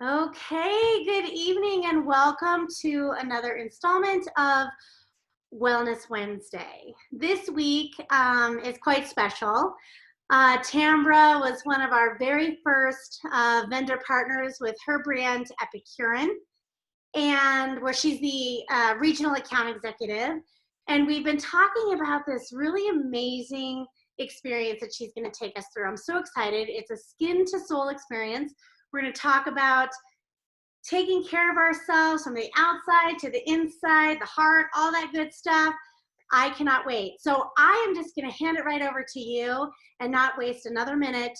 Okay, good evening and welcome to another installment of Wellness Wednesday. This week is quite special. Tambra was one of our very first vendor partners with her brand Epicuren, and where she's the regional account executive. And we've been talking about this really amazing experience that she's going to take us through. I'm so excited. It's a skin to soul experience. We're going to talk about taking care of ourselves from the outside to the inside, the heart, all that good stuff. I cannot wait. So I am just going to hand it right over to you and not waste another minute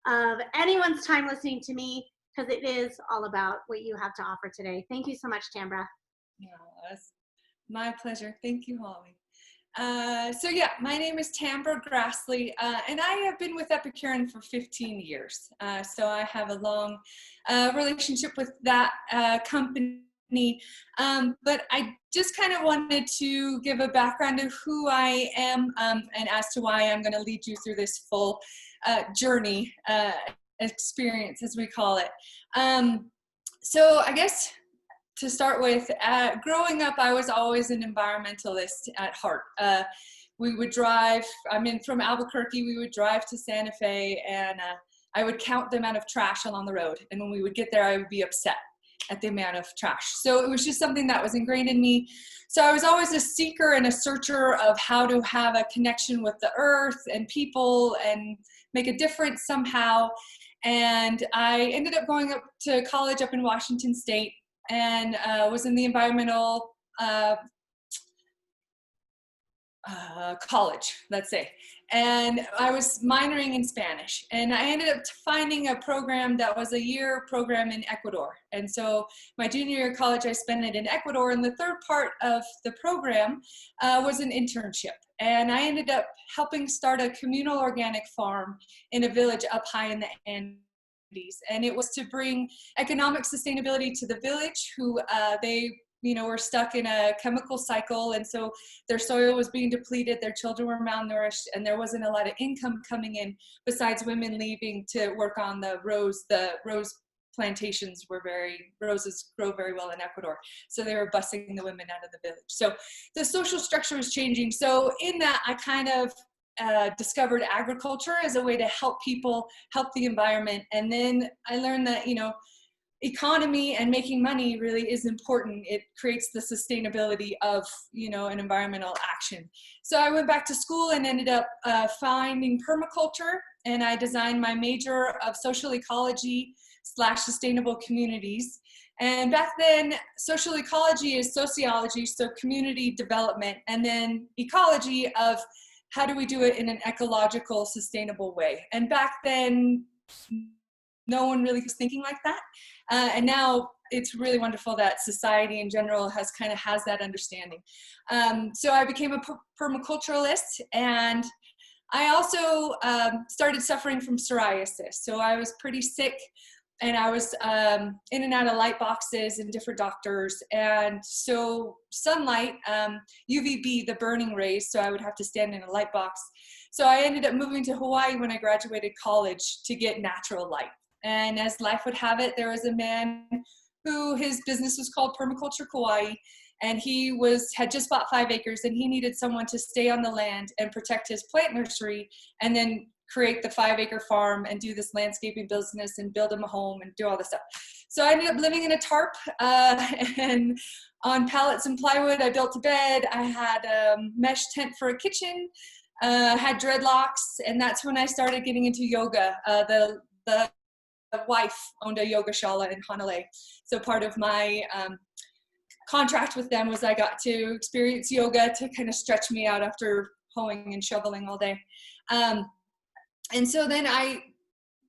of anyone's time listening to me, because it is all about what you have to offer today. Thank you so much, Tambra. It's my pleasure. Thank you, Holly. My name is Tambra Grasley, and I have been with Epicuren for 15 years. So I have a long relationship with that company. But I just kind of wanted to give a background of who I am and as to why I'm going to lead you through this full journey experience, as we call it. So I guess to start with, growing up, I was always an environmentalist at heart. We would drive, from Albuquerque, we would drive to Santa Fe, and I would count the amount of trash along the road. And when we would get there, I would be upset at the amount of trash. So it was just something that was ingrained in me. So I was always a seeker and a searcher of how to have a connection with the earth and people and make a difference somehow. And I ended up going up to college up in Washington State, and was in the environmental college, let's say. And I was minoring in Spanish. And I ended up finding a program that was a year program in Ecuador. And so my junior year of college, I spent it in Ecuador. And the third part of the program was an internship. And I ended up helping start a communal organic farm in a village up high in the Andes. And it was to bring economic sustainability to the village who they were stuck in a chemical cycle, and so their soil was being depleted, their children were malnourished, and there wasn't a lot of income coming in besides women leaving to work on the rose plantations. Roses grow very well in Ecuador, so they were busing the women out of the village. So the social structure was changing. So in that, I kind of discovered agriculture as a way to help people, help the environment. And then I learned that, economy and making money really is important. It creates the sustainability of, an environmental action. So I went back to school and ended up finding permaculture, and I designed my major of social ecology / sustainable communities. And back then, social ecology is sociology, so community development, and then ecology of how do we do it in an ecological, sustainable way? And back then, no one really was thinking like that. And now it's really wonderful that society in general has that understanding. So I became a permaculturalist, and I also started suffering from psoriasis. So I was pretty sick, and I was in and out of light boxes and different doctors. And so sunlight, UVB, the burning rays, so I would have to stand in a light box. So I ended up moving to Hawaii when I graduated college to get natural light. And as life would have it, there was a man who his business was called Permaculture Kauai, and he had just bought 5 acres, and he needed someone to stay on the land and protect his plant nursery, and then create the 5-acre farm and do this landscaping business and build him a home and do all this stuff. So I ended up living in a tarp and on pallets and plywood. I built a bed. I had a mesh tent for a kitchen, had dreadlocks, and that's when I started getting into yoga. The wife owned a yoga shala in Hanalei. So part of my contract with them was I got to experience yoga to kind of stretch me out after hoeing and shoveling all day. And so then I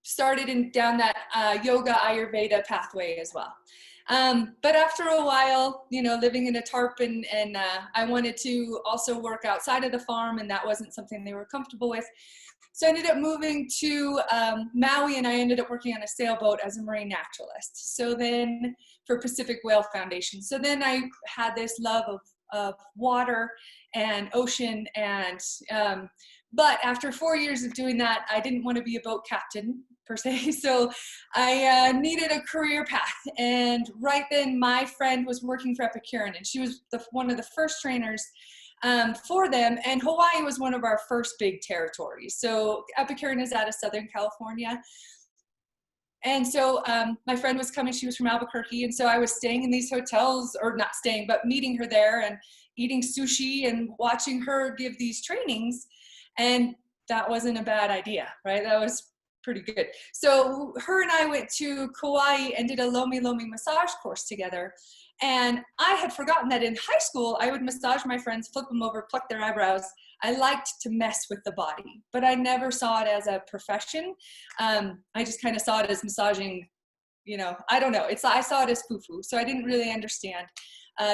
started down that yoga Ayurveda pathway as well. But after a while, living in a tarp, and I wanted to also work outside of the farm, and that wasn't something they were comfortable with. So I ended up moving to Maui, and I ended up working on a sailboat as a marine naturalist. So then for Pacific Whale Foundation. So then I had this love of water and ocean, and but after 4 years of doing that, I didn't want to be a boat captain. per se. So I needed a career path. And right then my friend was working for Epicuren, and she was one of the first trainers for them. And Hawaii was one of our first big territories. So Epicuren is out of Southern California. And so my friend was coming, she was from Albuquerque. And so I was staying in these hotels, or not staying, but meeting her there and eating sushi and watching her give these trainings. And that wasn't a bad idea, right? That was pretty good. So her and I went to Kauai and did a Lomi Lomi massage course together. And I had forgotten that in high school, I would massage my friends, flip them over, pluck their eyebrows. I liked to mess with the body, but I never saw it as a profession. I just kind of saw it as massaging, you know, I don't know. I saw it as foo-foo. So I didn't really understand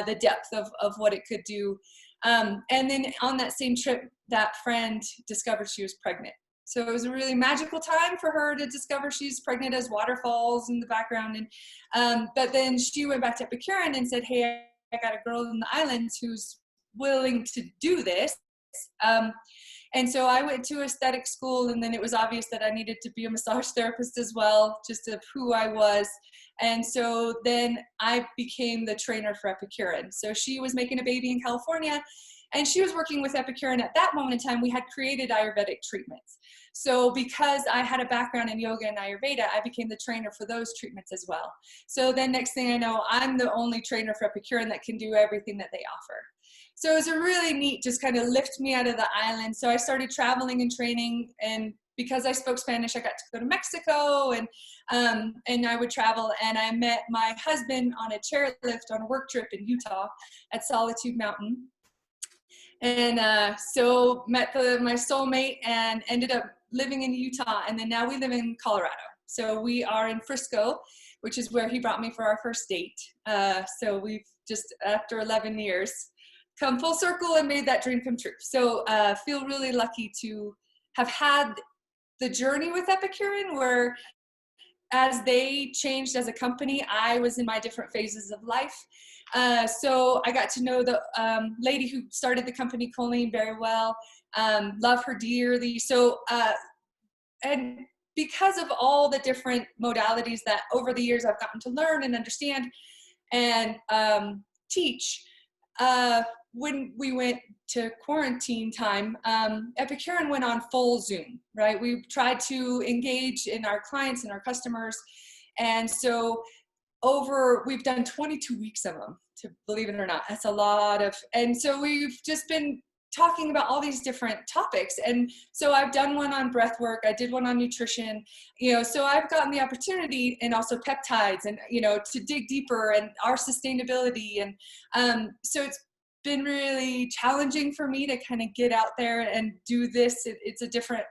the depth of what it could do. And then on that same trip, that friend discovered she was pregnant. So it was a really magical time for her to discover she's pregnant, as waterfalls in the background. And but then she went back to Epicuren and said, hey, I got a girl in the islands who's willing to do this. And so I went to aesthetic school, and then it was obvious that I needed to be a massage therapist as well, just of who I was. And so then I became the trainer for Epicuren. So she was making a baby in California, and she was working with Epicuren. At that moment in time, we had created Ayurvedic treatments. So because I had a background in yoga and Ayurveda, I became the trainer for those treatments as well. So then next thing I know, I'm the only trainer for Epicuren that can do everything that they offer. So it was a really neat, just kind of lift me out of the island. So I started traveling and training, and because I spoke Spanish, I got to go to Mexico, and I would travel. And I met my husband on a chairlift on a work trip in Utah at Solitude Mountain. And so met my soulmate and ended up living in Utah. And then now we live in Colorado. So we are in Frisco, which is where he brought me for our first date. So we've just, after 11 years, come full circle and made that dream come true. So feel really lucky to have had the journey with Epicuren, where as they changed as a company, I was in my different phases of life. So I got to know the lady who started the company, Colleen, very well. Love her dearly. So, and because of all the different modalities that over the years I've gotten to learn and understand and teach, when we went to quarantine time, Epicuren went on full Zoom, right? We tried to engage in our clients and our customers. And so we've done 22 weeks of them, to believe it or not. That's a lot of, and so we've just been talking about all these different topics. And so I've done one on breath work. I did one on nutrition, you know, so I've gotten the opportunity, and also peptides, and, you know, to dig deeper, and our sustainability. And so it's been really challenging for me to kind of get out there and do this. It's a different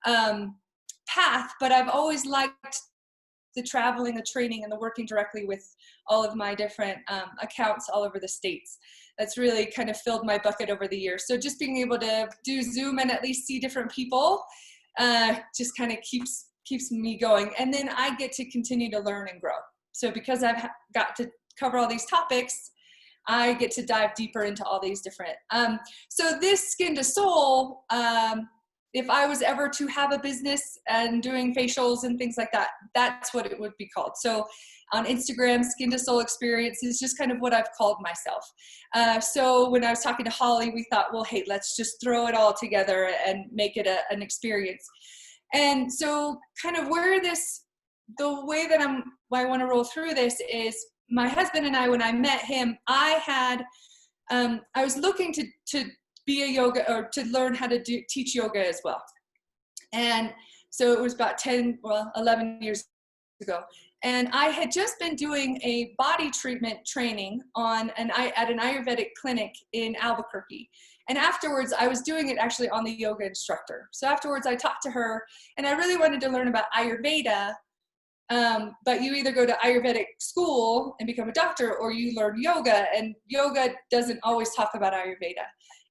path, but I've always liked the traveling, the training, and the working directly with all of my different accounts all over the States. That's really kind of filled my bucket over the years. So just being able to do Zoom and at least see different people just kind of keeps me going. And then I get to continue to learn and grow. So because I've got to cover all these topics, I get to dive deeper into all these different. So this Skin to Soul, if I was ever to have a business and doing facials and things like that, that's what it would be called. So on Instagram, Skin to Soul Experience is just kind of what I've called myself. So when I was talking to Holly, we thought, well, hey, let's just throw it all together and make it an experience. And so kind of the way that I want to roll through this is, my husband and I, when I met him, I was looking to be a yoga, or to learn how to teach yoga as well. And so it was about 11 years ago. And I had just been doing a body treatment training at an Ayurvedic clinic in Albuquerque. And afterwards, I was doing it actually on the yoga instructor. So afterwards, I talked to her, and I really wanted to learn about Ayurveda. But you either go to Ayurvedic school and become a doctor, or you learn yoga, and yoga doesn't always talk about Ayurveda.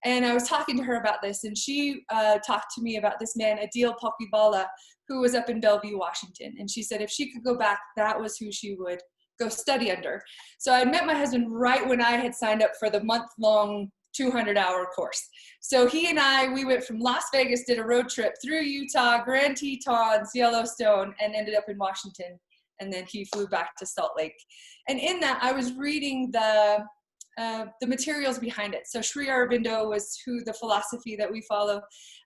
And I was talking to her about this, and she talked to me about this man, Adil Pokibala, who was up in Bellevue, Washington. And she said if she could go back, that was who she would go study under. So I met my husband right when I had signed up for the month-long 200-hour course. So he and I, we went from Las Vegas, did a road trip through Utah, Grand Tetons, Yellowstone, and ended up in Washington. And then he flew back to Salt Lake. And in that, I was reading the materials behind it. So Sri Aurobindo was who the philosophy that we follow.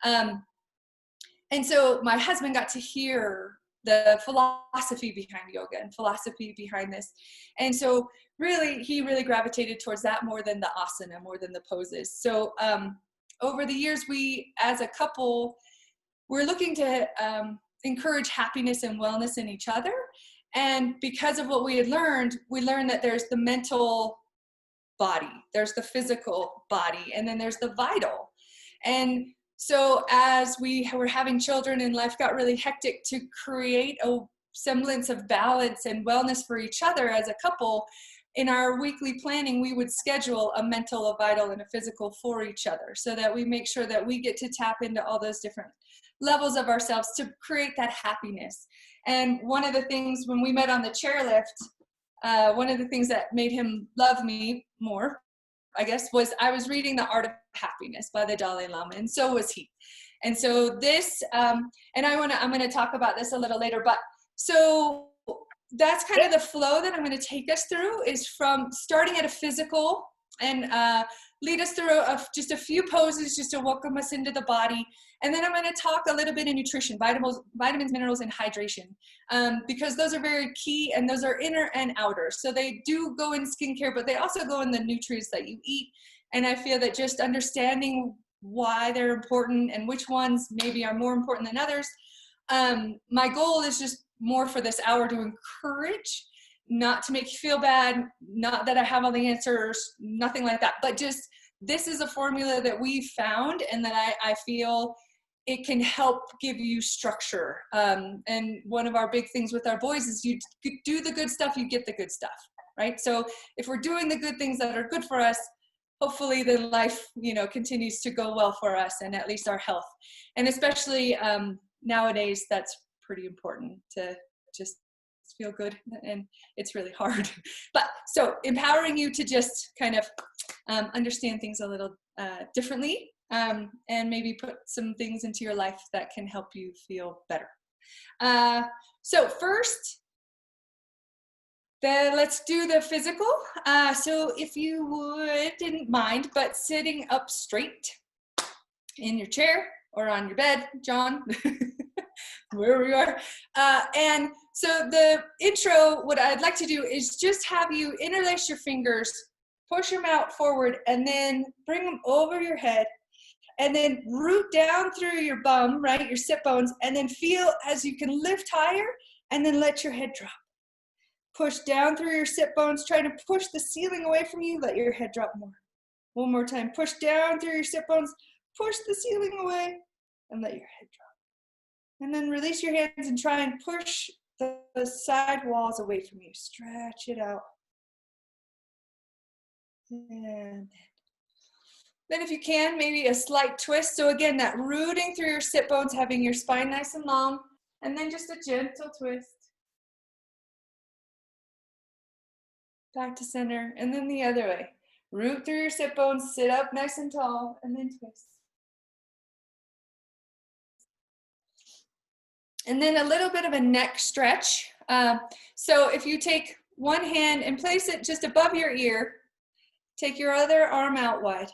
And so my husband got to hear the philosophy behind yoga and philosophy behind this. And so really, he really gravitated towards that more than the asana, more than the poses. So over the years, we, as a couple, we're looking to encourage happiness and wellness in each other. And because of what we had learned, we learned that there's the mental body, there's the physical body, and then there's the vital. And so as we were having children and life got really hectic, to create a semblance of balance and wellness for each other as a couple, in our weekly planning, we would schedule a mental, a vital, and a physical for each other, so that we make sure that we get to tap into all those different levels of ourselves to create that happiness. And one of the things when we met on the chairlift, one of the things that made him love me more, I guess, was I was reading The Art of Happiness by the Dalai Lama, and so was he. And so this, and I'm going to talk about this a little later, but so that's kind of the flow that I'm going to take us through, is from starting at a physical and lead us through just a few poses just to welcome us into the body. And then I'm going to talk a little bit in nutrition, vitamins, minerals, and hydration, because those are very key, and those are inner and outer. So they do go in skincare, but they also go in the nutrients that you eat. And I feel that just understanding why they're important and which ones maybe are more important than others. My goal is just more for this hour to encourage, not to make you feel bad, not that I have all the answers, nothing like that, but just this is a formula that we found, and that I feel it can help give you structure. And one of our big things with our boys is you do the good stuff, you get the good stuff, right? So if we're doing the good things that are good for us, hopefully then life, continues to go well for us, and at least our health. And especially nowadays, that's pretty important to just feel good, and it's really hard. But so empowering you to just kind of understand things a little differently, and maybe put some things into your life that can help you feel better. So first, let's do the physical. So if you didn't mind, but sitting up straight in your chair or on your bed, John, wherever you are. And so the intro, what I'd like to do is just have you interlace your fingers, push them out forward, and then bring them over your head, and then root down through your bum, right, your sit bones, and then feel as you can lift higher, and then let your head drop. Push down through your sit bones, try to push the ceiling away from you, let your head drop more. One more time, push down through your sit bones, push the ceiling away, and let your head drop. And then release your hands and try and push the side walls away from you. Stretch it out. And then if you can, maybe a slight twist. So again, that rooting through your sit bones, having your spine nice and long, and then just a gentle twist. Back to center, and then the other way. Root through your sit bones, sit up nice and tall, and then twist. And then a little bit of a neck stretch. So if you take one hand and place it just above your ear, take your other arm out wide,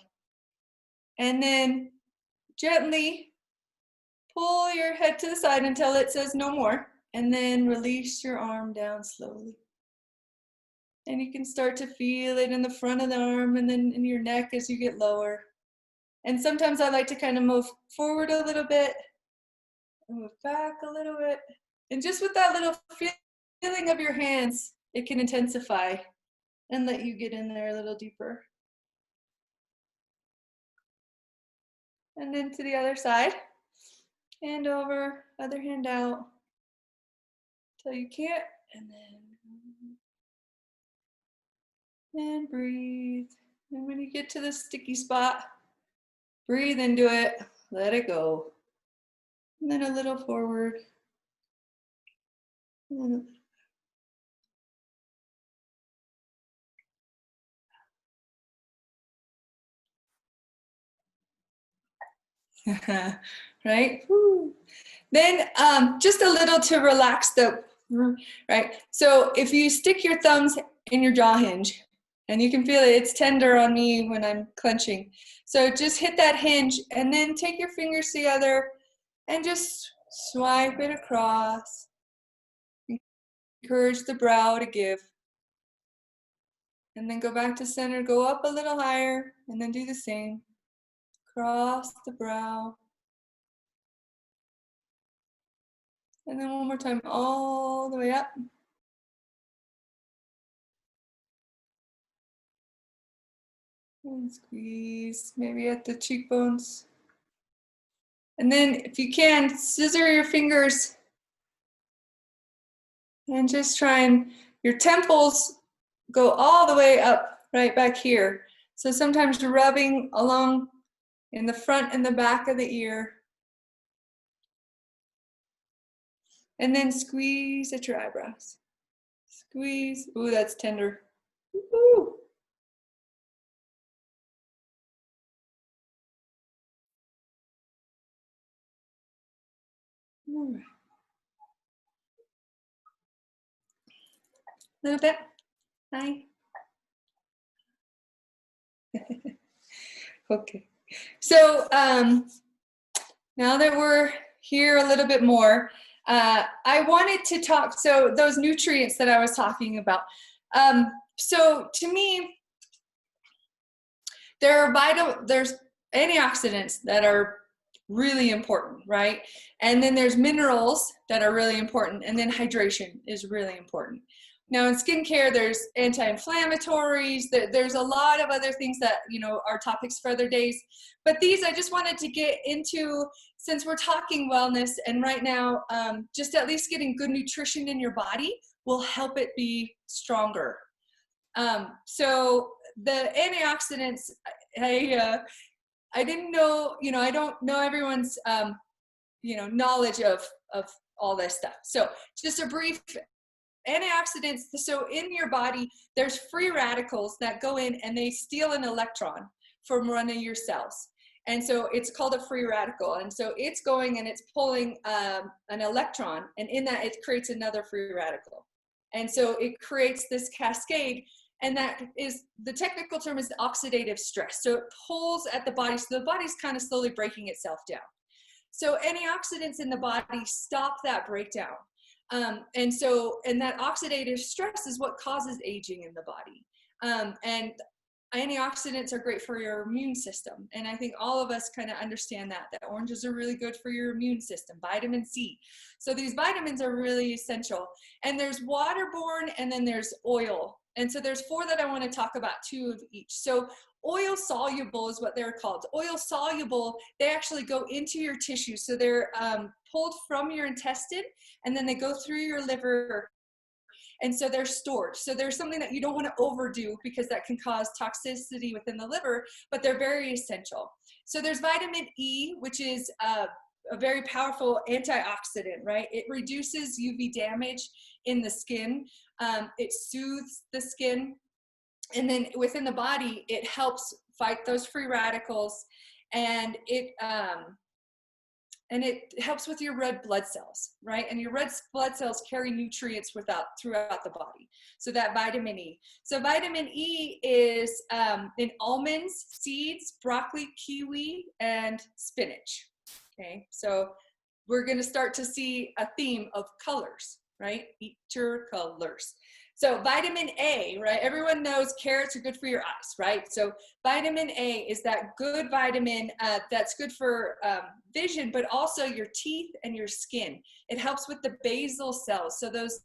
and then gently pull your head to the side until it says no more, and then release your arm down slowly. And you can start to feel it in the front of the arm and then in your neck as you get lower. And sometimes I like to kind of move forward a little bit, move back a little bit. And just with that little feeling of your hands, it can intensify and let you get in there a little deeper. And then to the other side, hand over, other hand out, till you can't, and breathe. And when you get to the sticky spot, breathe into it, let it go. And then a little forward. And Right? Woo. Then just a little to relax the, right? So if you stick your thumbs in your jaw hinge, and you can feel it, it's tender on me when I'm clenching. So just hit that hinge and then take your fingers together and just swipe it across. Encourage the brow to give. And then go back to center, go up a little higher, and then do the same. Cross the brow. And then one more time, all the way up. And squeeze, maybe at the cheekbones. And then if you can, scissor your fingers and just try and, your temples go all the way up, right back here. So sometimes you're rubbing along in the front and the back of the ear. And then squeeze at your eyebrows. Squeeze. Ooh, that's tender. Ooh. Ooh. A little bit. Hi. Okay. So now that we're here a little bit more, I wanted to talk, so those nutrients that I was talking about. So to me, there's antioxidants that are really important, right? And then there's minerals that are really important, and then hydration is really important. Now in skincare, there's anti-inflammatories, there's a lot of other things that, you know, are topics for other days. But these I just wanted to get into, since we're talking wellness, and right now, just at least getting good nutrition in your body will help it be stronger. So the antioxidants, I didn't know, you know, I don't know everyone's, you know, knowledge of all this stuff. So just a brief antioxidants. So in your body, there's free radicals that go in and they steal an electron from one of your cells. And so it's called a free radical. And so it's going and it's pulling an electron, and in that it creates another free radical. And so it creates this cascade, and that is, the technical term is oxidative stress. So it pulls at the body, so the body's kind of slowly breaking itself down. So antioxidants in the body stop that breakdown. And that oxidative stress is what causes aging in the body. And antioxidants are great for your immune system. And I think all of us kind of understand that oranges are really good for your immune system, vitamin C. So these vitamins are really essential. And there's waterborne, and then there's oil. And so there's 4 that I want to talk about, 2 of each. So oil soluble is what they're called. Oil soluble, they actually go into your tissue. So they're pulled from your intestine, and then they go through your liver, and so they're stored. So there's something that you don't want to overdo, because that can cause toxicity within the liver, but they're very essential. So there's vitamin E, which is a very powerful antioxidant, right? It reduces UV damage in the skin. It soothes the skin. And then within the body, it helps fight those free radicals, and it helps with your red blood cells, right? And your red blood cells carry nutrients throughout the body. So that vitamin E. So vitamin E is in almonds, seeds, broccoli, kiwi, and spinach. Okay, so we're going to start to see a theme of colors, right? Eat your colors. So vitamin A, right? Everyone knows carrots are good for your eyes, right? So vitamin A is that good vitamin that's good for vision, but also your teeth and your skin. It helps with the basal cells. So those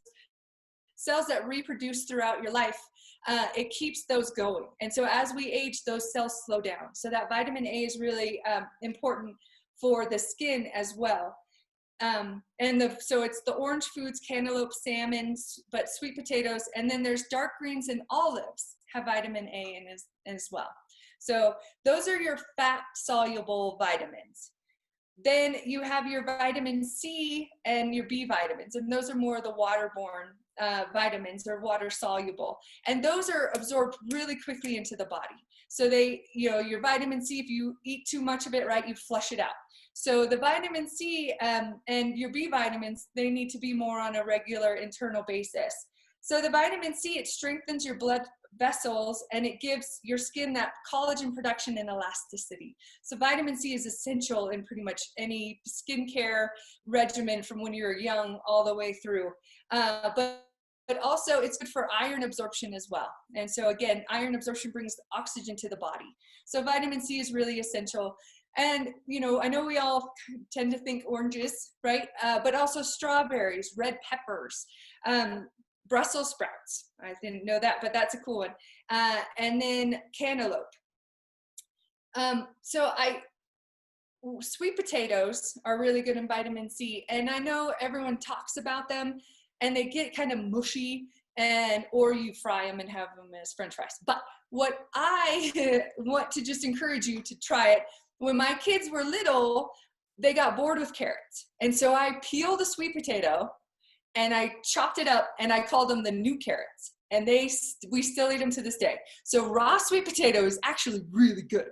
cells that reproduce throughout your life, it keeps those going. And so as we age, those cells slow down. So that vitamin A is really important for the skin as well. So it's the orange foods, cantaloupe, salmon, but sweet potatoes, and then there's dark greens and olives have vitamin A in as well. So those are your fat soluble vitamins. Then you have your vitamin C and your B vitamins, and those are more the waterborne vitamins, or water soluble, and those are absorbed really quickly into the body. So they, you know, your vitamin C, if you eat too much of it, right, you flush it out. So the vitamin C and your B vitamins, they need to be more on a regular internal basis. So the vitamin C, it strengthens your blood vessels and it gives your skin that collagen production and elasticity. So vitamin C is essential in pretty much any skincare regimen from when you're young all the way through. But also it's good for iron absorption as well. And so again, iron absorption brings oxygen to the body. So vitamin C is really essential. And, you know, I know we all tend to think oranges, right? But also strawberries, red peppers, Brussels sprouts. I didn't know that, but that's a cool one. And then cantaloupe. Sweet potatoes are really good in vitamin C. And I know everyone talks about them and they get kind of mushy, or you fry them and have them as French fries. But what I want to just encourage you to try it. When my kids were little, they got bored with carrots. And so I peeled a sweet potato and I chopped it up and I called them the new carrots. And we still eat them to this day. So raw sweet potato is actually really good.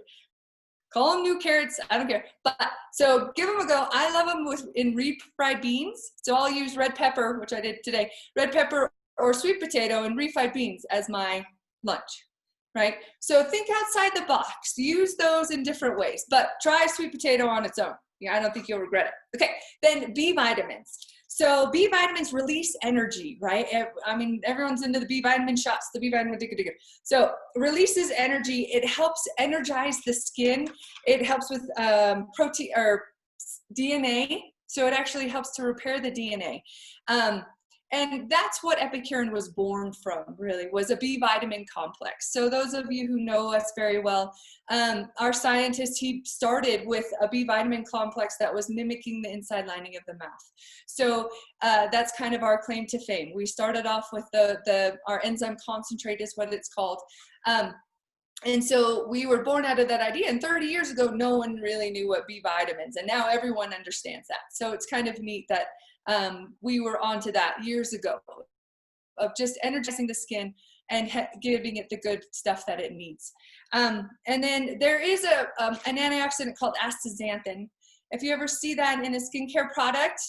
Call them new carrots, I don't care. But so give them a go. I love them in refried beans. So I'll use red pepper, which I did today, red pepper or sweet potato and refried beans as my lunch, right? So think outside the box. Use those in different ways, but try sweet potato on its own. Yeah, I don't think you'll regret it. Okay, then B vitamins. So B vitamins release energy, right? I mean, everyone's into the B vitamin shots, the B vitamin digga. So releases energy. It helps energize the skin. It helps with protein or DNA. So it actually helps to repair the DNA. And that's what Epicuren was born from, really, was a B vitamin complex. So those of you who know us very well, our scientist, he started with a B vitamin complex that was mimicking the inside lining of the mouth. So that's kind of our claim to fame. We started off with our enzyme concentrate is what it's called. And so we were born out of that idea. And 30 years ago, no one really knew what B vitamins, and now everyone understands that. So it's kind of neat that we were onto that years ago of just energizing the skin and giving it the good stuff that it needs. And then there is an antioxidant called astaxanthin. If you ever see that in a skincare product,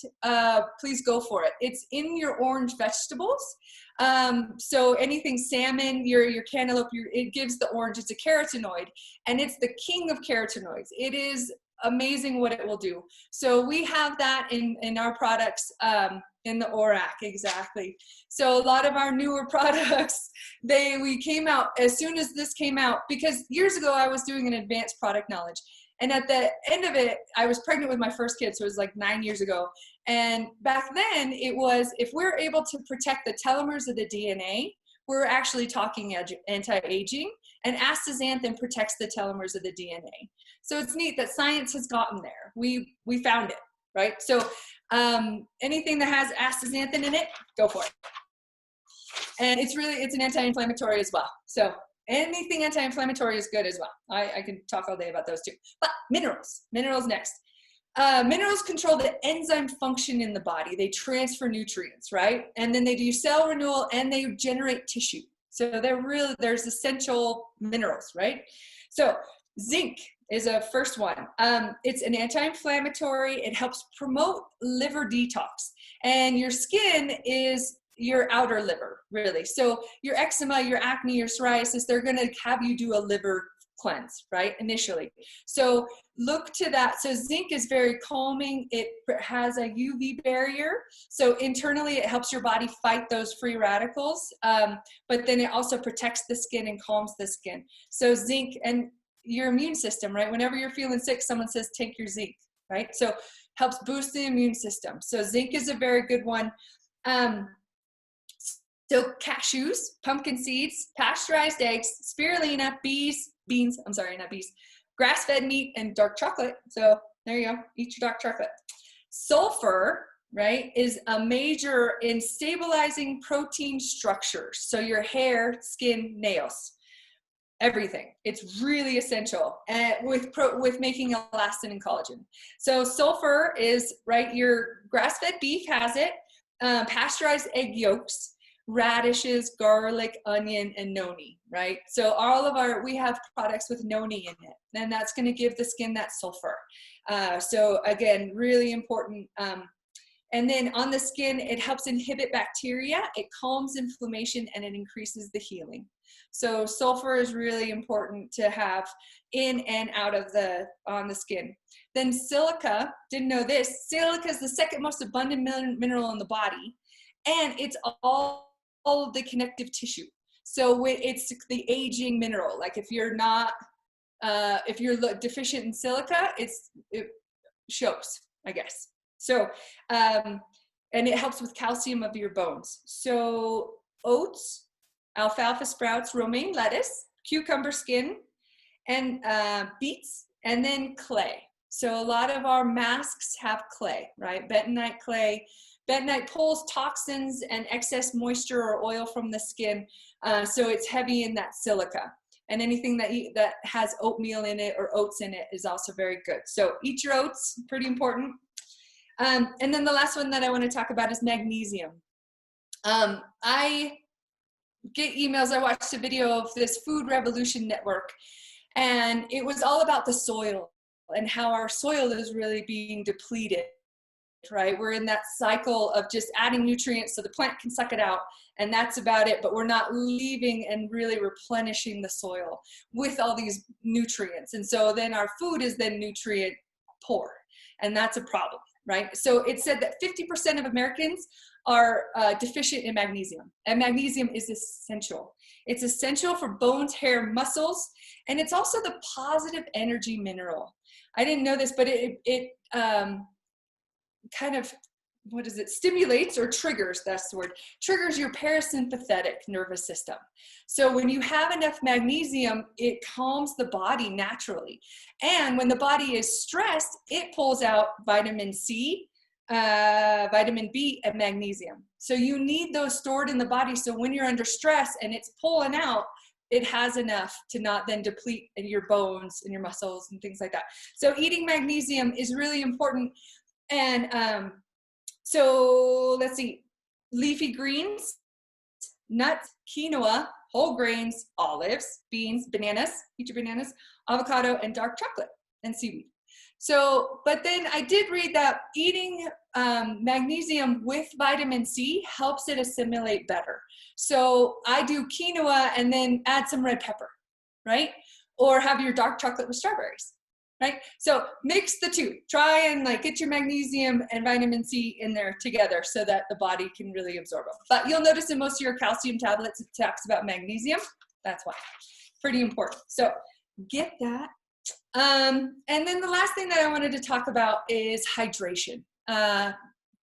please go for it. It's in your orange vegetables. So anything salmon, your cantaloupe, it gives the orange. It's a carotenoid, and it's the king of carotenoids. It is amazing what it will do. So we have that in our products, in the ORAC, exactly. So a lot of our newer products, we came out as soon as this came out, because years ago I was doing an advanced product knowledge. And at the end of it, I was pregnant with my first kid, so it was like 9 years ago. And back then it was, if we're able to protect the telomeres of the DNA, we're actually talking anti-aging, and astaxanthin protects the telomeres of the DNA. So it's neat that science has gotten there. We found it, right? So anything that has astaxanthin in it, go for it. And it's an anti-inflammatory as well. So anything anti-inflammatory is good as well. I can talk all day about those too. But minerals next. Minerals control the enzyme function in the body. They transfer nutrients, right? And then they do cell renewal and they generate tissue. So there's essential minerals, right? So zinc is a first one. It's an anti-inflammatory. It helps promote liver detox. And your skin is your outer liver, really. So your eczema, your acne, your psoriasis, they're going to have you do a liver cleanse, right, initially. So look to that. So zinc is very calming. It has a UV barrier. So internally, it helps your body fight those free radicals. But then it also protects the skin and calms the skin. So zinc and your immune system, right? Whenever you're feeling sick, someone says, take your zinc, right? So helps boost the immune system. So zinc is a very good one. So cashews, pumpkin seeds, pasteurized eggs, spirulina, grass-fed meat, and dark chocolate. So there you go, eat your dark chocolate. Sulfur, right, is a major in stabilizing protein structures. So your hair, skin, nails, everything. It's really essential with making elastin and collagen. So sulfur is, right, your grass-fed beef has it, pasteurized egg yolks, radishes, garlic, onion, and noni, right? So we have products with noni in it, and that's going to give the skin that sulfur. So again, really important. And then on the skin, it helps inhibit bacteria, it calms inflammation, and it increases the healing. So sulfur is really important to have in and out of on the skin. Then silica, didn't know this, silica is the second most abundant mineral in the body, and it's all of the connective tissue. So it's the aging mineral. Like if you're deficient in silica, it shows, I guess. So, and it helps with calcium of your bones. So oats, alfalfa sprouts, romaine lettuce, cucumber skin, and beets, and then clay. So a lot of our masks have clay, right? Bentonite clay. Bentonite pulls toxins and excess moisture or oil from the skin. So it's heavy in that silica. And anything that has oatmeal in it or oats in it is also very good. So eat your oats, pretty important. And then the last one that I want to talk about is magnesium. I get emails. I watched a video of this Food Revolution Network, and it was all about the soil and how our soil is really being depleted, right? We're in that cycle of just adding nutrients so the plant can suck it out, and that's about it, but we're not leaving and really replenishing the soil with all these nutrients. And so then our food is then nutrient poor, and that's a problem. Right? So it said that 50% of Americans are deficient in magnesium, and magnesium is essential. It's essential for bones, hair, muscles, and it's also the positive energy mineral. I didn't know this, but it kind of, stimulates or triggers, that's the word, triggers your parasympathetic nervous system. So when you have enough magnesium, it calms the body naturally. And when the body is stressed, it pulls out vitamin C, vitamin B, and magnesium. So you need those stored in the body. So when you're under stress and it's pulling out, it has enough to not then deplete your bones and your muscles and things like that. So eating magnesium is really important. And so let's see, leafy greens, nuts, quinoa, whole grains, olives, beans, bananas, eat your bananas, avocado, and dark chocolate, and seaweed. So, but then I did read that eating magnesium with vitamin C helps it assimilate better. So I do quinoa and then add some red pepper, right? Or have your dark chocolate with strawberries. Right? So mix the two. Try and get your magnesium and vitamin C in there together so that the body can really absorb them. But you'll notice in most of your calcium tablets, it talks about magnesium. That's why. Pretty important. So get that. And then the last thing that I wanted to talk about is hydration.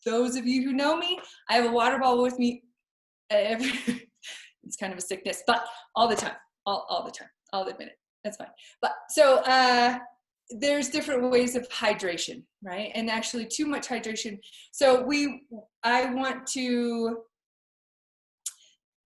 Those of you who know me, I have a water bottle with me. It's kind of a sickness, but all the time, all the time. I'll admit it. That's fine. But so, there's different ways of hydration, right? And actually too much hydration. So I want to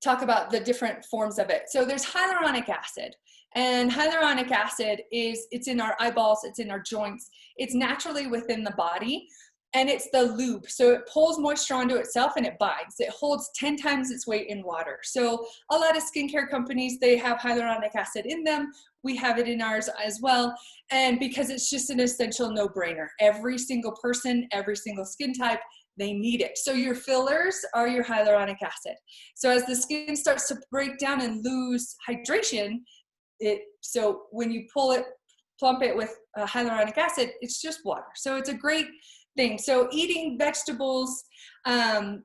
talk about the different forms of it. So there's hyaluronic acid, and hyaluronic acid it's in our eyeballs, it's in our joints, it's naturally within the body, and it's the lube. So it pulls moisture onto itself and it binds. It holds 10 times its weight in water. So a lot of skincare companies, they have hyaluronic acid in them. We have it in ours as well. And because it's just an essential no-brainer. Every single person, every single skin type, they need it. So your fillers are your hyaluronic acid. So as the skin starts to break down and lose hydration, so when you plump it with hyaluronic acid, it's just water. So it's a great thing. So eating vegetables, and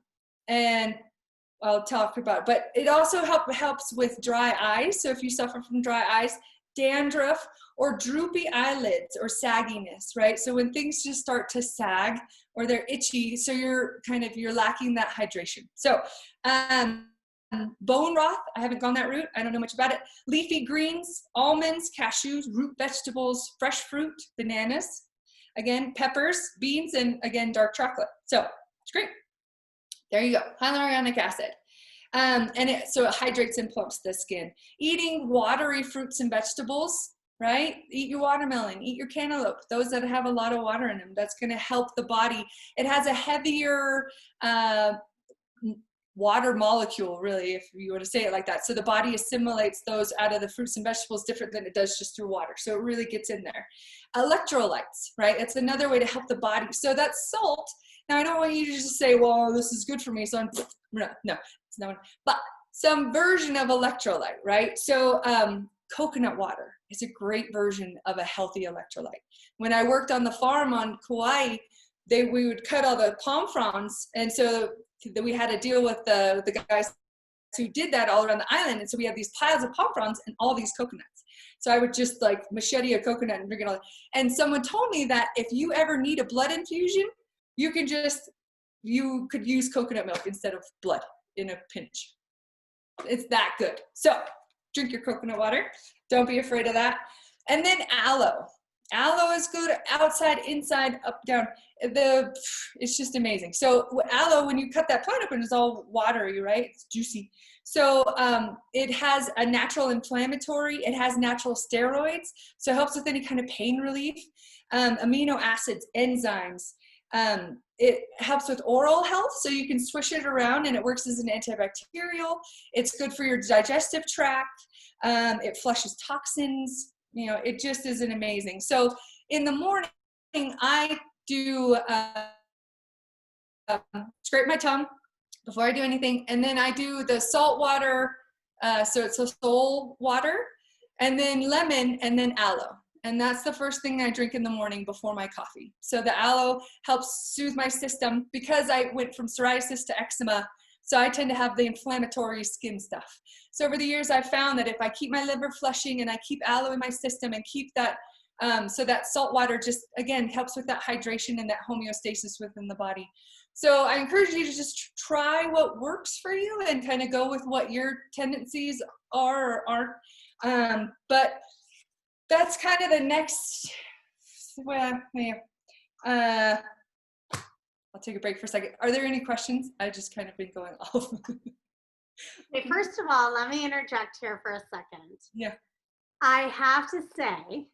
I'll talk about, but it also helps with dry eyes. So if you suffer from dry eyes, dandruff, or droopy eyelids or sagginess, right? So when things just start to sag or they're itchy, so you're lacking that hydration. So bone broth, I haven't gone that route. I don't know much about it. Leafy greens, almonds, cashews, root vegetables, fresh fruit, bananas, again, peppers, beans, and again, dark chocolate. So it's great. There you go, hyaluronic acid. So it hydrates and plumps the skin. Eating watery fruits and vegetables, right? Eat your watermelon, eat your cantaloupe, those that have a lot of water in them. That's going to help the body. It has a heavier water molecule, really, if you were to say it like that. So the body assimilates those out of the fruits and vegetables different than it does just through water. So it really gets in there. Electrolytes, right? It's another way to help the body. So that's salt. Now, I don't want you to just say, well, this is good for me, so no, it's not. But some version of electrolyte, right? So coconut water is a great version of a healthy electrolyte. When I worked on the farm on Kauai, we would cut all the palm fronds, and so we had to deal with the guys who did that all around the island. And so we had these piles of palm fronds and all these coconuts. So I would just like machete a coconut and drink it all. And someone told me that if you ever need a blood infusion, you could use coconut milk instead of blood in a pinch. It's that good. So drink your coconut water. Don't be afraid of that. And then aloe. Aloe is good outside, inside, up, down. It's just amazing. So aloe, when you cut that plant open, it's all watery, right? It's juicy. So it has a natural inflammatory. It has natural steroids. So it helps with any kind of pain relief. Amino acids, enzymes. It helps with oral health. So you can swish it around and it works as an antibacterial. It's good for your digestive tract. It flushes toxins. You know, it just isn't amazing. So in the morning, I do scrape my tongue before I do anything. And then I do the salt water. So it's a soul water, and then lemon, and then aloe. And that's the first thing I drink in the morning before my coffee. So the aloe helps soothe my system because I went from psoriasis to eczema. So I tend to have the inflammatory skin stuff. So over the years, I've found that if I keep my liver flushing and I keep aloe in my system and keep that, so that salt water just, again, helps with that hydration and that homeostasis within the body. So I encourage you to just try what works for you and kind of go with what your tendencies are or aren't. But that's kind of the next, well, yeah. I'll take a break for a second. Are there any questions? I've just kind of been going off. Okay, first of all, let me interject here for a second. Yeah. I have to say,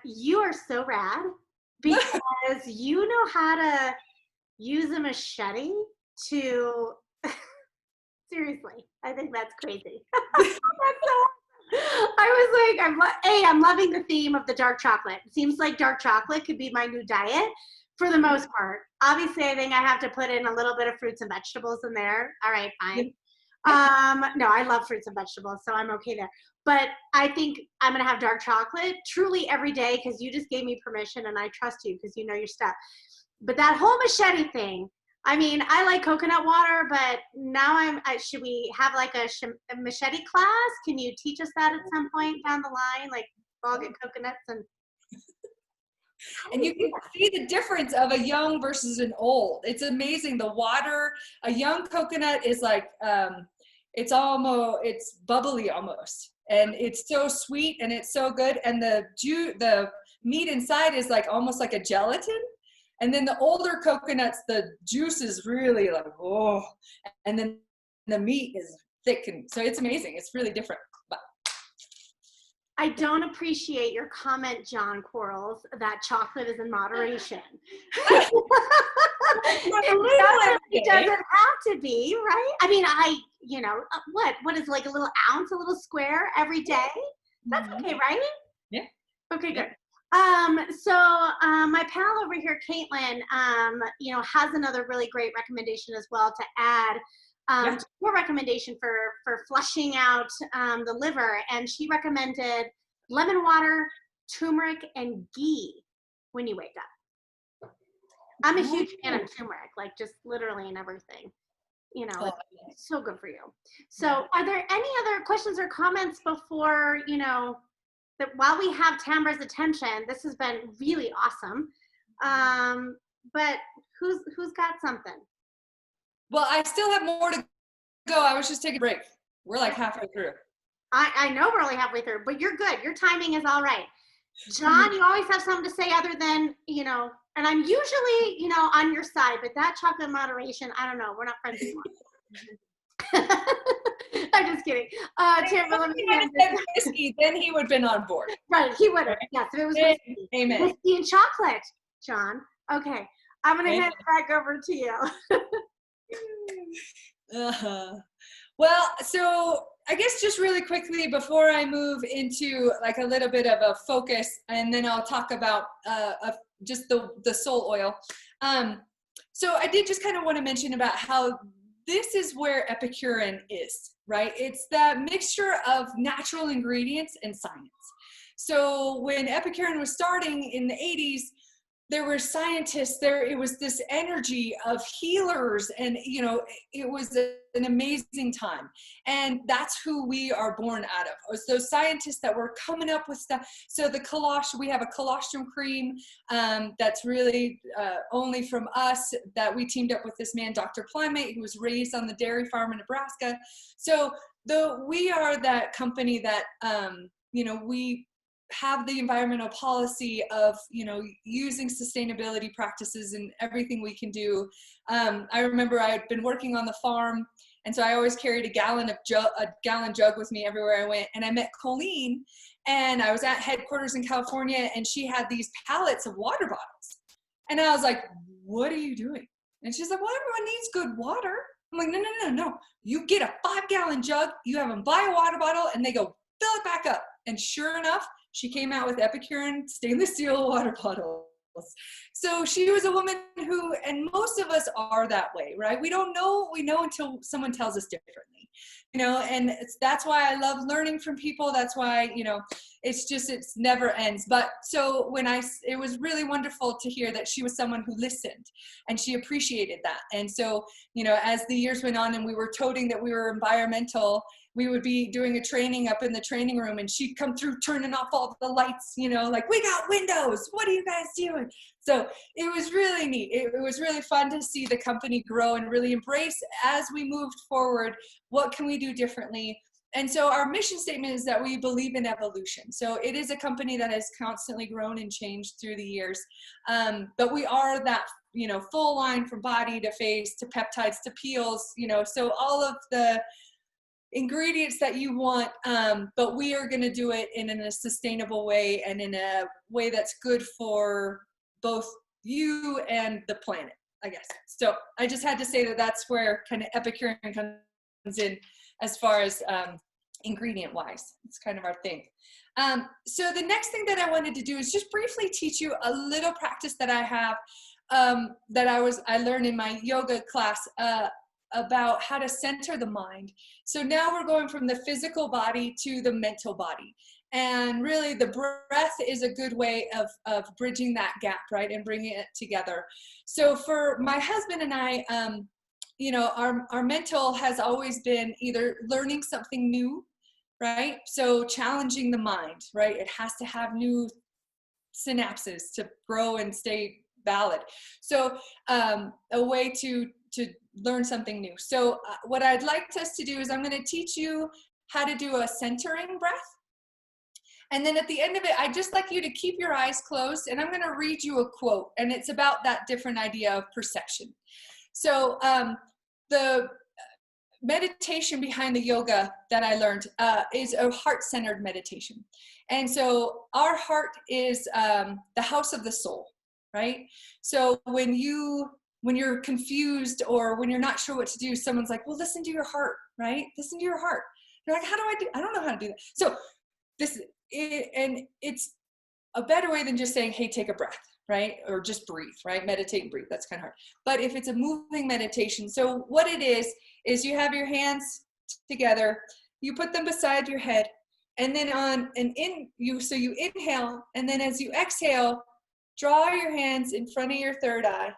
you are so rad because you know how to use a machete to, seriously, I think that's crazy. That's so, I was like, I'm loving the theme of the dark chocolate. It seems like dark chocolate could be my new diet. For the most part. Obviously, I think I have to put in a little bit of fruits and vegetables in there. All right, fine. No, I love fruits and vegetables, so I'm okay there. But I think I'm going to have dark chocolate truly every day because you just gave me permission and I trust you because you know your stuff. But that whole machete thing, I mean, I like coconut water, but now should we have like a machete class? Can you teach us that at some point down the line? Like, we'll all get coconuts and... And you can see the difference of a young versus an old. It's amazing. The water, a young coconut is like, it's bubbly almost. And it's so sweet and it's so good. And the meat inside is like almost like a gelatin. And then the older coconuts, the juice is really like, oh, and then the meat is thick. And so it's amazing. It's really different. But I don't appreciate your comment, John Quarles, that chocolate is in moderation. It doesn't have to be, right? I mean, what is like a little ounce, a little square every day? That's okay, right? Yeah. Okay, good. So my pal over here, Caitlin, has another really great recommendation as well to add your recommendation for flushing out the liver, and she recommended lemon water, turmeric, and ghee when you wake up. I'm a huge fan of turmeric, like just literally in everything. It's so good for you. So are there any other questions or comments before, that while we have Tambra's attention? This has been really awesome. But who's got something? Well, I still have more to go. I was just taking a break. We're like halfway through. I know we're only halfway through, but you're good. Your timing is all right. John, you always have something to say other than, and I'm usually, on your side, but that chocolate moderation, I don't know. We're not friends anymore. I'm just kidding. Tamra, let me said whiskey, then he would have been on board. Right, he would have. Yes, if it was whiskey. Amen. Whiskey and chocolate, John. Okay, I'm going to hand it back over to you. Uh-huh. Well, so I guess just really quickly before I move into like a little bit of a focus, and then I'll talk about just the soul oil. Um, so I did just kind of want to mention about how this is where Epicuren is, right? It's that mixture of natural ingredients and science. So when Epicuren was starting in the 80s, there were scientists there. It was this energy of healers, and it was an amazing time. And that's who we are born out of, was those scientists that were coming up with stuff. So we have a colostrum cream that's really only from us, that we teamed up with this man, Dr. Plymate, who was raised on the dairy farm in Nebraska. So we are that company that we have the environmental policy of using sustainability practices in everything we can do. I remember I had been working on the farm, and so I always carried a gallon jug with me everywhere I went. And I met Colleen, and I was at headquarters in California, and she had these pallets of water bottles, and I was like, "What are you doing?" And she's like, "Well, everyone needs good water." I'm like, "No. You get a 5-gallon jug, you have them buy a water bottle, and they go fill it back up." And sure enough, she came out with Epicuren stainless steel water bottles. So she was a woman who, and most of us are that way, right? We don't know what we know until someone tells us differently, and that's why I love learning from people. That's why, it never ends. But so it was really wonderful to hear that she was someone who listened, and she appreciated that. And so, as the years went on and we were toting that we were environmental, we would be doing a training up in the training room, and she'd come through turning off all the lights, like, "We got windows. What are you guys doing?" So it was really neat. It was really fun to see the company grow and really embrace, as we moved forward, what can we do differently? And so our mission statement is that we believe in evolution. So it is a company that has constantly grown and changed through the years. But we are that, full line from body to face to peptides to peels, so all of the ingredients that you want, but we are going to do it in a sustainable way, and in a way that's good for both you and the planet, I guess. So I just had to say that that's where kind of Epicurean comes in, as far as ingredient wise. It's kind of our thing. So the next thing that I wanted to do is just briefly teach you a little practice that I have, that I learned in my yoga class, about how to center the mind. So now we're going from the physical body to the mental body. And really the breath is a good way of bridging that gap, right? And bringing it together. So for my husband and I, our mental has always been either learning something new, right? So challenging the mind, right? It has to have new synapses to grow and stay valid. So a way to learn something new. So what I'd like us to do is I'm going to teach you how to do a centering breath. And then at the end of it, I'd just like you to keep your eyes closed, and I'm going to read you a quote, and it's about that different idea of perception. So the meditation behind the yoga that I learned is a heart-centered meditation. And so our heart is the house of the soul, right? So when you're confused, or when you're not sure what to do, someone's like, "Well, listen to your heart," right? Listen to your heart. You're like, I don't know how to do that. So and it's a better way than just saying, "Hey, take a breath," right? Or just breathe, right? Meditate and breathe. That's kind of hard. But if it's a moving meditation, so what it is you have your hands together, you put them beside your head, and then you inhale, and then as you exhale, draw your hands in front of your third eye,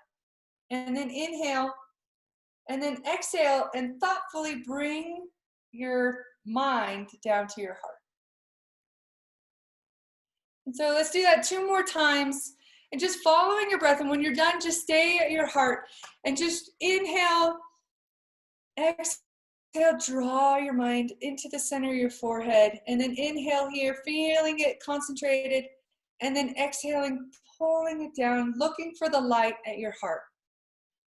and then inhale, and then exhale, and thoughtfully bring your mind down to your heart. And so let's do that 2 more times, and just following your breath. And when you're done, just stay at your heart and just inhale, exhale, draw your mind into the center of your forehead, and then inhale here, feeling it concentrated, and then exhaling, pulling it down, looking for the light at your heart.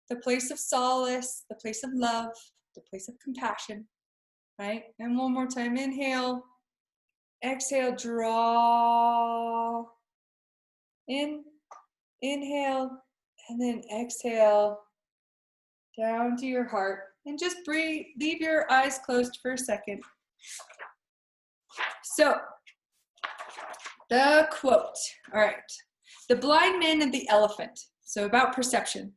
The place of solace, the place of love, the place of compassion, right? And one more time, inhale, exhale, draw in, inhale, and then exhale, down to your heart, and just breathe, leave your eyes closed for a second. So, the quote, all right. The blind man and the elephant. So about perception.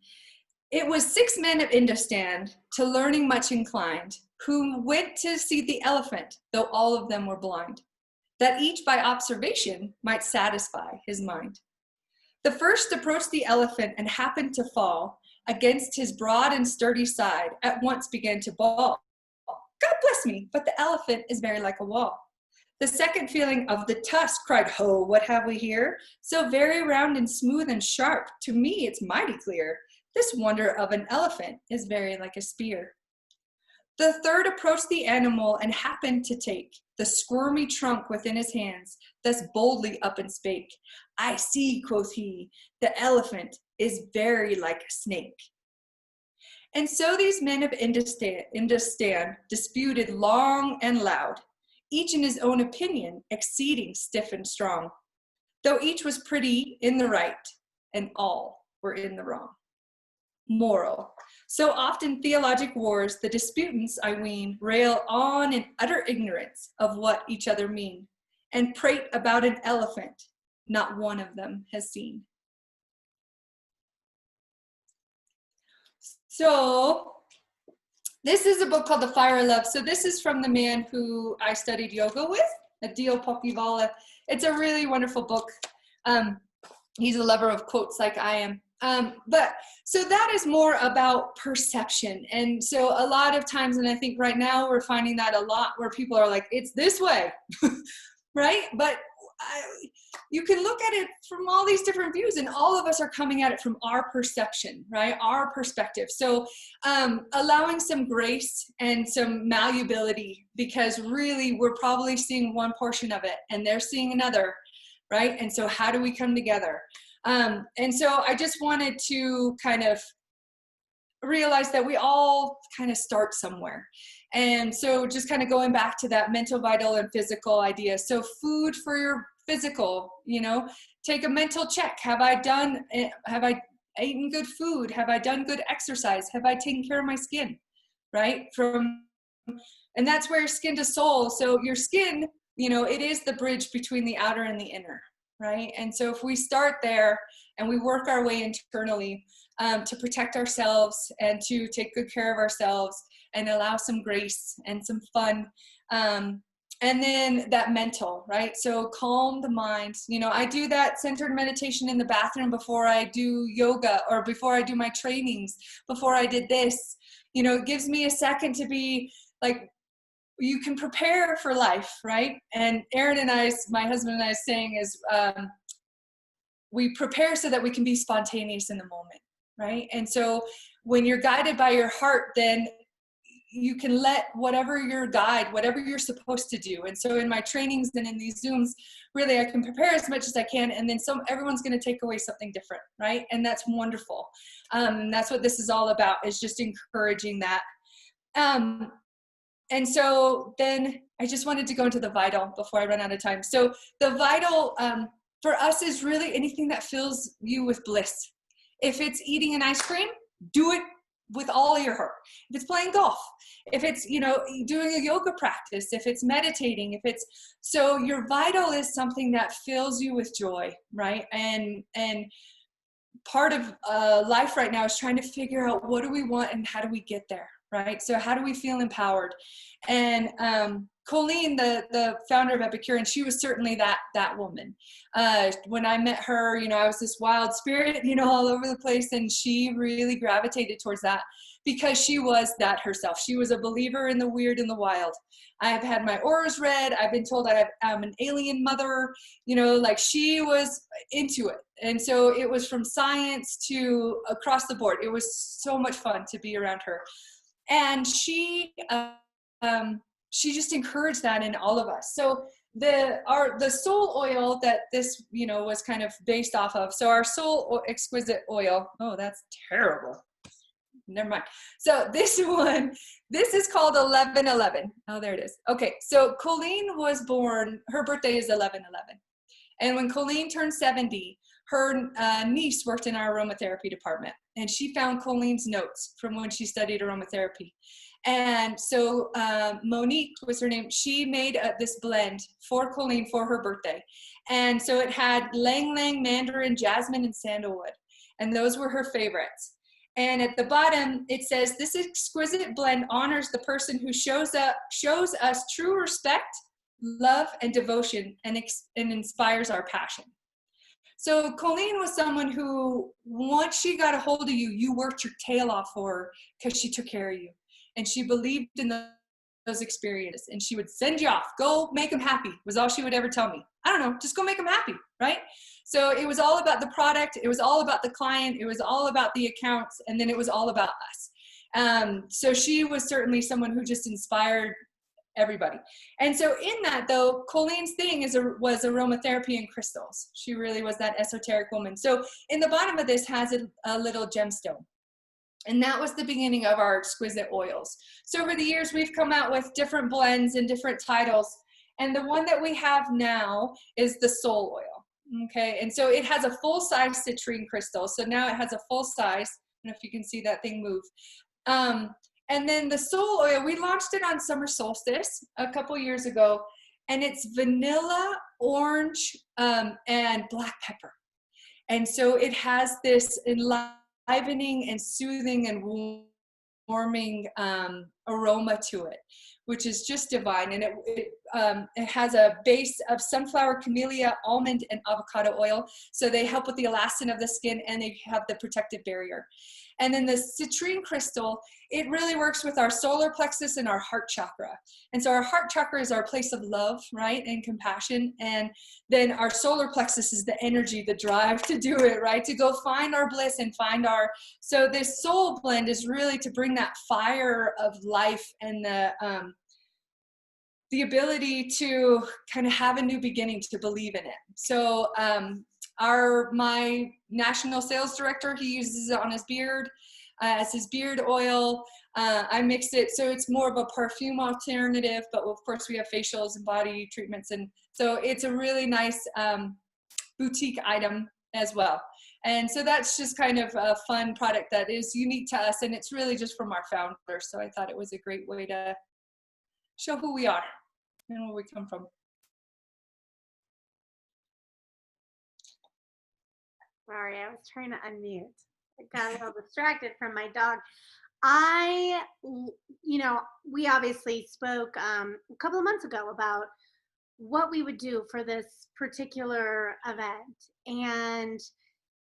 It was 6 men of Indostan, to learning much inclined, who went to see the elephant, though all of them were blind, that each by observation might satisfy his mind. The first approached the elephant and happened to fall against his broad and sturdy side, at once began to bawl. God bless me, but the elephant is very like a wall. The second feeling of the tusk cried, ho, what have we here? So very round and smooth and sharp, to me it's mighty clear. This wonder of an elephant is very like a spear. The third approached the animal and happened to take the squirmy trunk within his hands, thus boldly up and spake. I see, quoth he, the elephant is very like a snake. And so these men of Indostan disputed long and loud, each in his own opinion, exceeding stiff and strong, though each was pretty in the right, and all were in the wrong. Moral. So often theologic wars, the disputants, I ween, rail on in utter ignorance of what each other mean, and prate about an elephant not one of them has seen. So this is a book called The Fire of Love. So this is from the man who I studied yoga with, Adil Pokivala. It's a really wonderful book. He's a lover of quotes like I am. But so that is more about perception. And so a lot of times, and I think right now we're finding that a lot, where people are like, it's this way, right? But you can look at it from all these different views, and all of us are coming at it from our perception, right? Our perspective. So allowing some grace and some malleability, because really we're probably seeing one portion of it and they're seeing another, right? And so how do we come together? And so I just wanted to kind of realize that we all kind of start somewhere. And so just kind of going back to that mental, vital, and physical idea. So food for your physical, you know, take a mental check. Have I eaten good food? Have I done good exercise? Have I taken care of my skin? Right? And that's where skin to soul. So your skin, you know, it is the bridge between the outer and the inner, right? And so if we start there and we work our way internally to protect ourselves and to take good care of ourselves and allow some grace and some fun, and then that mental, right? So calm the mind. You know, I do that centered meditation in the bathroom before I do yoga, or before I do my trainings, before I did this. You know, it gives me a second to be like, you can prepare for life, right? And Aaron and I, my husband and I, saying is, we prepare so that we can be spontaneous in the moment, right? And so when you're guided by your heart, then you can let whatever your guide, whatever you're supposed to do. And so in my trainings and in these Zooms, really I can prepare as much as I can, and then everyone's going to take away something different, right? And that's wonderful. That's what this is all about, is just encouraging that. And so then I just wanted to go into the vital before I run out of time. So the vital for us is really anything that fills you with bliss. If it's eating an ice cream, do it with all your heart. If it's playing golf, if it's, you know, doing a yoga practice, if it's meditating, so your vital is something that fills you with joy, right? And part of life right now is trying to figure out, what do we want and how do we get there, right? So how do we feel empowered? And Colleen, the founder of Epicuren, she was certainly that woman. When I met her, you know, I was this wild spirit, you know, all over the place, and she really gravitated towards that because she was that herself. She was a believer in the weird and the wild. I have had my auras read. I've been told I'm an alien mother, you know, like she was into it. And so it was from science to across the board. It was so much fun to be around her. And she just encouraged that in all of us. So the soul oil that this, you know, was kind of based off of. So our soul exquisite oil. Oh, that's terrible. Never mind. So this is called 1111. Oh, there it is. Okay. So Colleen was born, her birthday is 11/11. And when Colleen turned 70, her niece worked in our aromatherapy department, and she found Colleen's notes from when she studied aromatherapy. And so Monique was her name. She made this blend for Colleen for her birthday. And so it had ylang ylang, mandarin, jasmine, and sandalwood. And those were her favorites. And at the bottom, it says, this exquisite blend honors the person who shows us true respect, love, and devotion, and inspires our passion. So Colleen was someone who, once she got a hold of you, you worked your tail off for her because she took care of you. And she believed in those experiences. And she would send you off. Go make them happy, was all she would ever tell me. I don't know, just go make them happy, right? So it was all about the product. It was all about the client. It was all about the accounts. And then it was all about us. So she was certainly someone who just inspired everybody. And so in that, though, Colleen's thing was aromatherapy and crystals. She really was that esoteric woman. So in the bottom of this has a little gemstone. And that was the beginning of our exquisite oils. So over the years, we've come out with different blends and different titles. And the one that we have now is the soul oil. Okay, and so it has a full-size citrine crystal. So now it has a full size. I don't know if you can see that thing move. And then the soul oil, we launched it on summer solstice a couple years ago, and it's vanilla, orange, and black pepper. And so it has this enlivening and soothing and warming aroma to it, which is just divine. And it has a base of sunflower, camellia, almond, and avocado oil. So they help with the elastin of the skin, and they have the protective barrier. And then the citrine crystal, it really works with our solar plexus and our heart chakra. And so our heart chakra is our place of love, right, and compassion. And then our solar plexus is the energy, the drive to do it, right, to go find our bliss and find our, so this soul blend is really to bring that fire of life and the ability to kind of have a new beginning, to believe in it. So my national sales director, he uses it on his beard as his beard oil. I mix it so it's more of a perfume alternative, but of course we have facials and body treatments, and so it's a really nice boutique item as well. And so that's just kind of a fun product that is unique to us, and it's really just from our founder. So I thought it was a great way to show who we are and where we come from. Sorry, I was trying to unmute. I got a little distracted from my dog. We obviously spoke a couple of months ago about what we would do for this particular event. And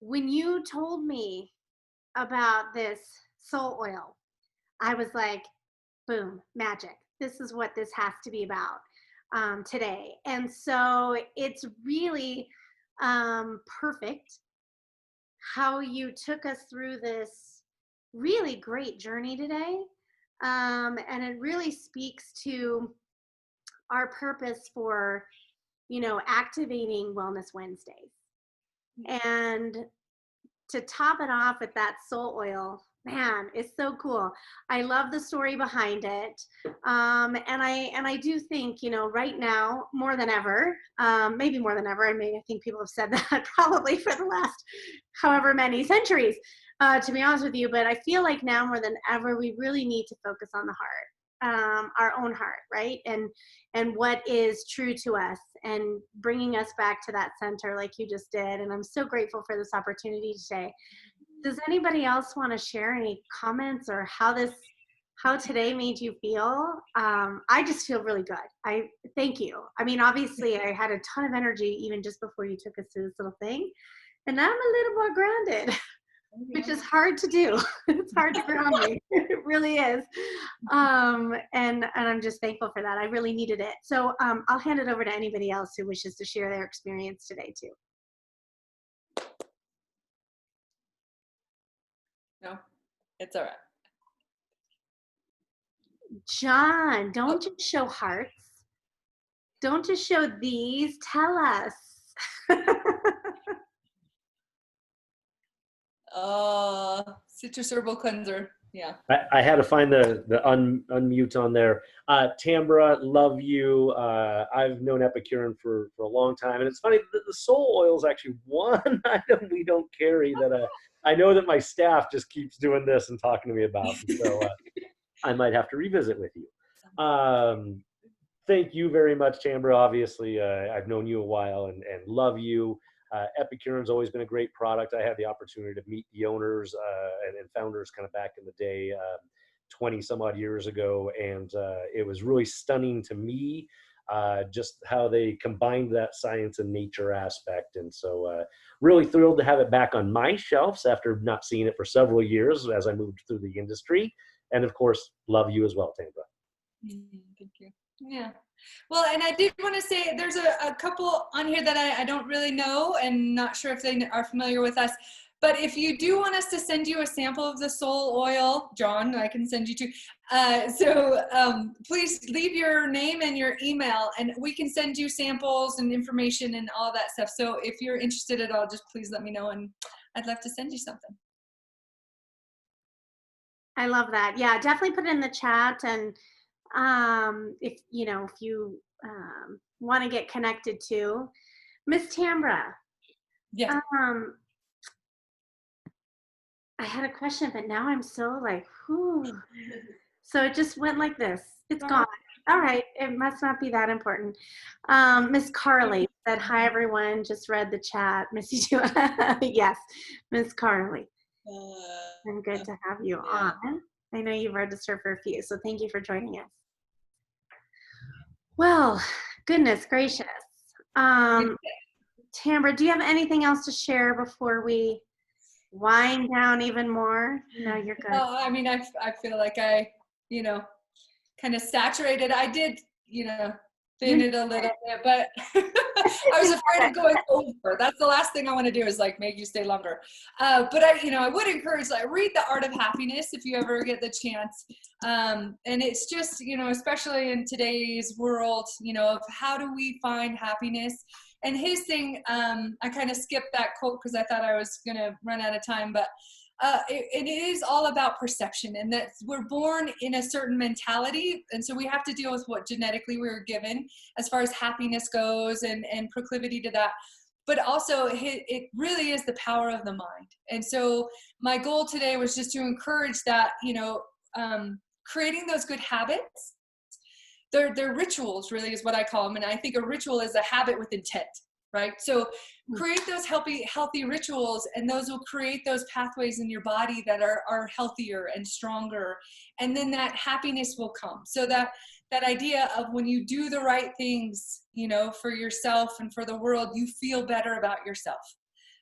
when you told me about this soul oil, I was like, boom, magic. This is what this has to be about today. And so it's really perfect how you took us through this really great journey today. And it really speaks to our purpose for, activating Wellness Wednesdays. And to top it off with that soul oil, man, it's so cool. I love the story behind it. And I do think, right now, more than ever, maybe more than ever, I think people have said that probably for the last however many centuries, to be honest with you, but I feel like now more than ever, we really need to focus on the heart, our own heart, right? And what is true to us, and bringing us back to that center like you just did. And I'm so grateful for this opportunity today. Does anybody else want to share any comments or how today made you feel? I just feel really good. I thank you. I mean, obviously I had a ton of energy even just before you took us through this little thing, and now I'm a little more grounded, which is hard to do. It's hard to ground me. It really is. And I'm just thankful for that. I really needed it. So I'll hand it over to anybody else who wishes to share their experience today too. No, it's all right. John, don't just show hearts. Don't just show these. Tell us. Citrus herbal cleanser. Yeah. I had to find the unmute on there. Tambra, love you. I've known Epicuren for a long time, and it's funny that the soul oil is actually one item we don't carry that I know that my staff just keeps doing this and talking to me about, and so I might have to revisit with you. Thank you very much, Tambra. Obviously, I've known you a while and love you. Epicuren's always been a great product. I had the opportunity to meet the owners and founders kind of back in the day, 20 some odd years ago. And it was really stunning to me just how they combined that science and nature aspect. And so really thrilled to have it back on my shelves after not seeing it for several years as I moved through the industry. And of course, love you as well, Tambra. Thank you. Yeah. Well, and I did want to say there's a couple on here that I don't really know and not sure if they are familiar with us. But if you do want us to send you a sample of the soul oil, John, I can send you to. Please leave your name and your email, and we can send you samples and information and all that stuff. So if you're interested at all, just please let me know, and I'd love to send you something. I love that. Yeah, definitely put it in the chat, and if you want to get connected to Miss Tambra. Yeah. I had a question, but now I'm so like, whew. So it just went like this. It's gone. All right. It must not be that important. Miss Carly said, hi, everyone. Just read the chat. Missy too. Yes, Miss Carly. And good to have you on. I know you've registered for a few, so thank you for joining us. Well, goodness gracious. Tambra, do you have anything else to share before we wind down even more? No, you're good. Well, I mean, I feel like I, kind of saturated. I did, thin it a little bit, but I was afraid of going over. That's the last thing I want to do is like make you stay longer. But I would encourage, read The Art of Happiness if you ever get the chance. And it's just, especially in today's world, of how do we find happiness? And his thing, I kind of skipped that quote because I thought I was going to run out of time, but it is all about perception, and that we're born in a certain mentality. And so we have to deal with what genetically we were given as far as happiness goes and proclivity to that. But also it really is the power of the mind. And so my goal today was just to encourage that, creating those good habits. They're rituals, really, is what I call them. And I think a ritual is a habit with intent, right? So create those healthy rituals, and those will create those pathways in your body that are healthier and stronger. And then that happiness will come. So that idea of when you do the right things, for yourself and for the world, you feel better about yourself,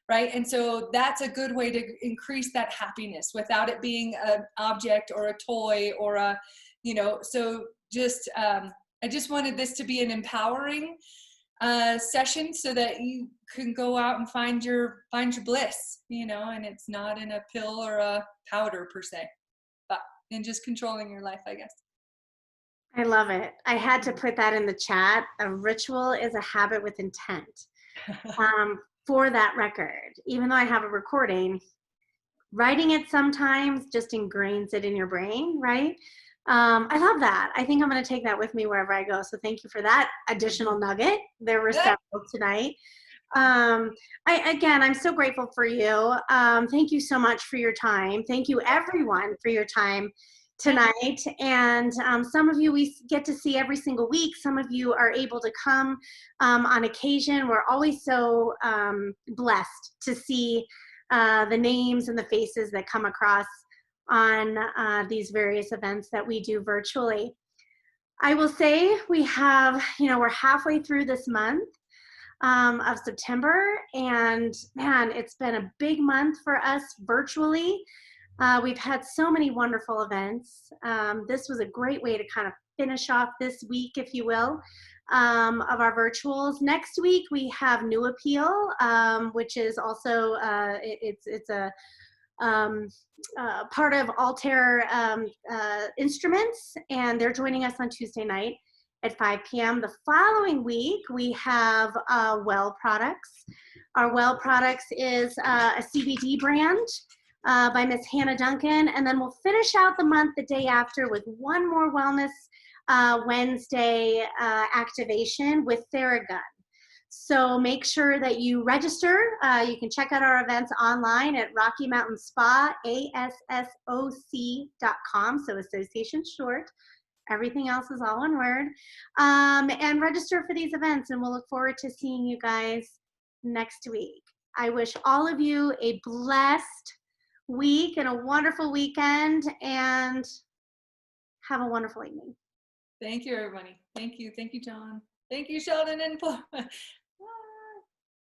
right? And so that's a good way to increase that happiness without it being an object or a toy or so just, I just wanted this to be an empowering session so that you can go out and find your bliss, and it's not in a pill or a powder per se, but in just controlling your life, I guess. I love it. I had to put that in the chat. A ritual is a habit with intent. For that record, even though I have a recording, writing it sometimes just ingrains it in your brain, right? I love that. I think I'm going to take that with me wherever I go. So thank you for that additional nugget. There were several tonight. I'm so grateful for you. Thank you so much for your time. Thank you everyone for your time tonight. And some of you we get to see every single week. Some of you are able to come on occasion. We're always so blessed to see the names and the faces that come across on these various events that we do virtually. I will say we have, we're halfway through this month of September, and man, it's been a big month for us virtually. We've had so many wonderful events. This was a great way to kind of finish off this week, if you will, of our virtuals. Next week we have New Appeal, which is also it's a part of Altair Instruments, and they're joining us on Tuesday night at 5 p.m. The following week, we have Well Products. Our Well Products is a CBD brand by Miss Hannah Duncan. And then we'll finish out the month the day after with one more Wellness Wednesday activation with Theragun. So make sure that you register. You can check out our events online at Rocky Mountain Spa, ASSOC.com, so association short. Everything else is all one word. And register for these events, and we'll look forward to seeing you guys next week. I wish all of you a blessed week and a wonderful weekend, and have a wonderful evening. Thank you, everybody. Thank you. Thank you, John. Thank you, Sheldon and